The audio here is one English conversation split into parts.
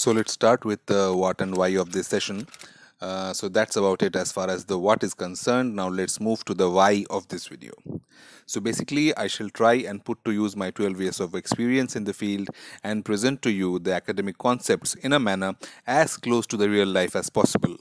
So let's start with the what and why of this session. So that's about it as far as the what is concerned. Now let's move to the why of this video. So basically, I shall try and put to use my 12 years of experience in the field and present to you the academic concepts in a manner as close to the real life as possible.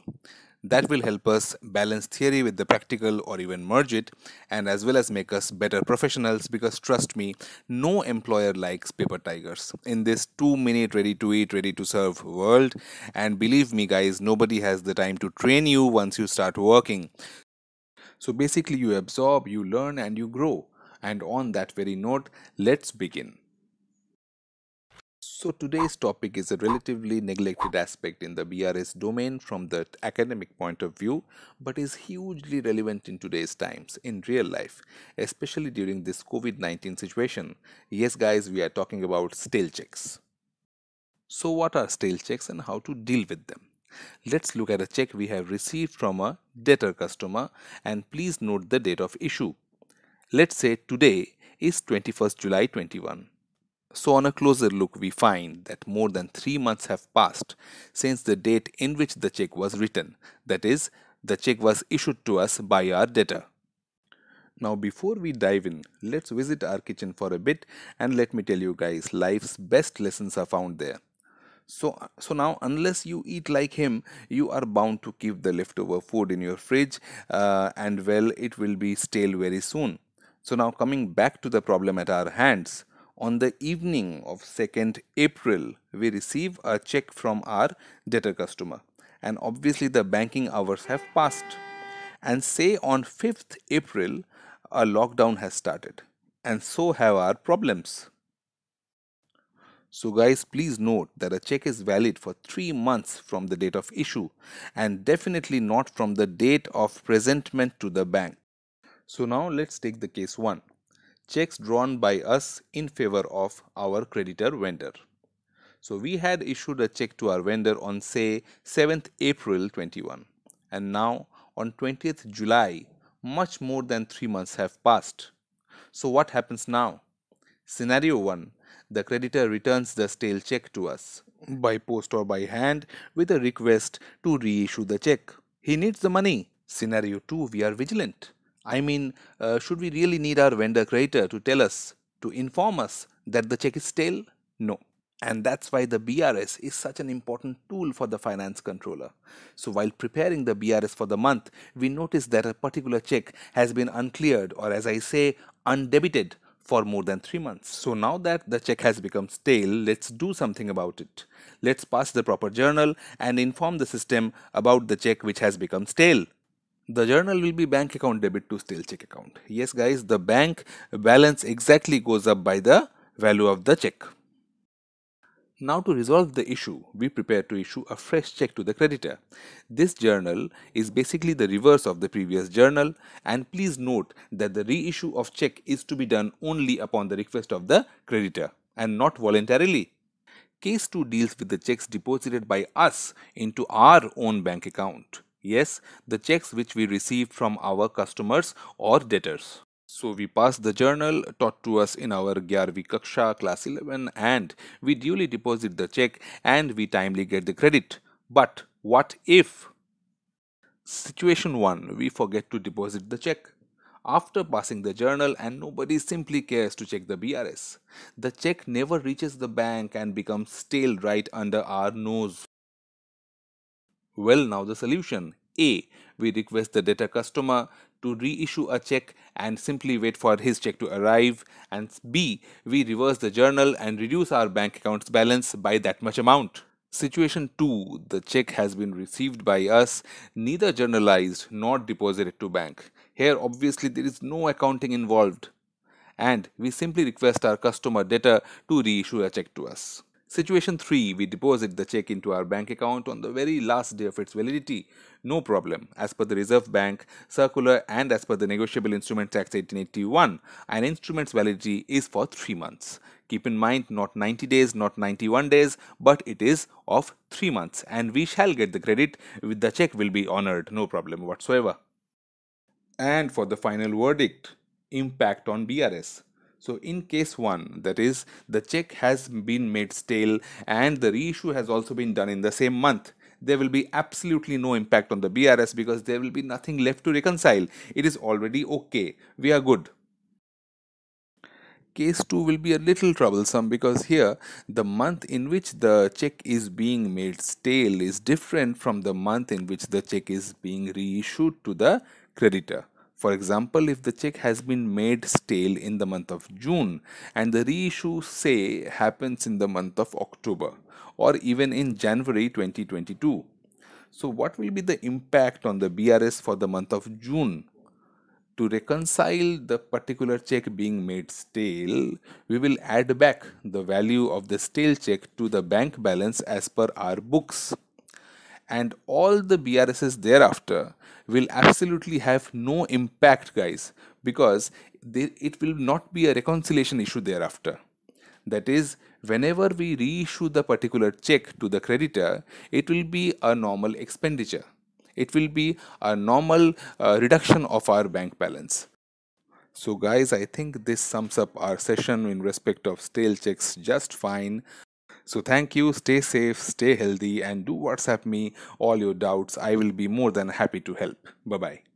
That will help us balance theory with the practical or even merge it, and as well as make us better professionals, because trust me, no employer likes paper tigers in this 2 minute ready to eat, ready to serve world. And believe me, guys, nobody has the time to train you once you start working. So basically, you absorb, you learn, and you grow. And on that very note, let's begin. So today's topic is a relatively neglected aspect in the BRS domain from the academic point of view, but is hugely relevant in today's times in real life, especially during this COVID-19 situation. Yes, guys, we are talking about stale checks. So what are stale checks and how to deal with them? Let's look at a check we have received from a debtor customer, and please note the date of issue. Let's say today is 21st July 21. So, on a closer look, we find that more than 3 months have passed since the date in which the check was written. That is, the check was issued to us by our debtor. Now, before we dive in, let's visit our kitchen for a bit, and let me tell you guys, life's best lessons are found there. So now, unless you eat like him, you are bound to keep the leftover food in your fridge, and well, it will be stale very soon. So now, coming back to the problem at our hands, on the evening of 2nd April, we receive a check from our debtor customer, and obviously the banking hours have passed. And say on 5th April, a lockdown has started, and so have our problems. So guys, please note that a check is valid for 3 months from the date of issue, and definitely not from the date of presentment to the bank. So now let's take the case 1. Checks drawn by us in favor of our creditor vendor. So we had issued a check to our vendor on say 7th April 21, and now on 20th July, much more than 3 months have passed. So what happens now? Scenario 1. The creditor returns the stale check to us by post or by hand with a request to reissue the check. He needs the money. Scenario 2. We are vigilant. Should we really need our vendor creditor to tell us, to inform us that the check is stale? No. And that's why the BRS is such an important tool for the finance controller. So while preparing the BRS for the month, we notice that a particular check has been uncleared, or as I say, undebited for more than 3 months. So now that the check has become stale, let's do something about it. Let's pass the proper journal and inform the system about the check which has become stale. The journal will be bank account debit to stale check account. Yes guys, the bank balance exactly goes up by the value of the check. Now to resolve the issue, we prepare to issue a fresh check to the creditor. This journal is basically the reverse of the previous journal, and please note that the reissue of check is to be done only upon the request of the creditor and not voluntarily. Case 2 deals with the checks deposited by us into our own bank account. Yes, the checks which we receive from our customers or debtors. So we pass the journal taught to us in our 11वीं Kaksha class 11, and we duly deposit the check and we timely get the credit. But what if? Situation 1. We forget to deposit the check. After passing the journal and nobody simply cares to check the BRS, the check never reaches the bank and becomes stale right under our nose. Well, now the solution. A. We request the debtor customer to reissue a check and simply wait for his check to arrive. And B. We reverse the journal and reduce our bank account's balance by that much amount. Situation 2. The check has been received by us, neither journalized nor deposited to bank. Here obviously there is no accounting involved, and we simply request our customer debtor to reissue a check to us. Situation 3. We deposit the check into our bank account on the very last day of its validity. No problem. As per the Reserve Bank circular and as per the Negotiable Instruments Act 1881, an instrument's validity is for 3 months. Keep in mind, not 90 days, not 91 days, but it is of 3 months, and we shall get the credit. With the check will be honored, no problem whatsoever. And for the final verdict, impact on BRS. So in case one, that is, the check has been made stale and the reissue has also been done in the same month, there will be absolutely no impact on the BRS because there will be nothing left to reconcile. It is already okay. We are good. Case 2 will be a little troublesome because here the month in which the check is being made stale is different from the month in which the check is being reissued to the creditor. For example, if the check has been made stale in the month of June and the reissue, say, happens in the month of October or even in January 2022. So, what will be the impact on the BRS for the month of June? To reconcile the particular check being made stale, we will add back the value of the stale check to the bank balance as per our books. And all the BRSs thereafter will absolutely have no impact, guys, because it will not be a reconciliation issue thereafter. That is, whenever we reissue the particular check to the creditor, it will be a normal expenditure. It will be a normal reduction of our bank balance. So, guys, I think this sums up our session in respect of stale checks just fine. So, thank you, stay safe, stay healthy, and do WhatsApp me all your doubts. I will be more than happy to help. Bye bye.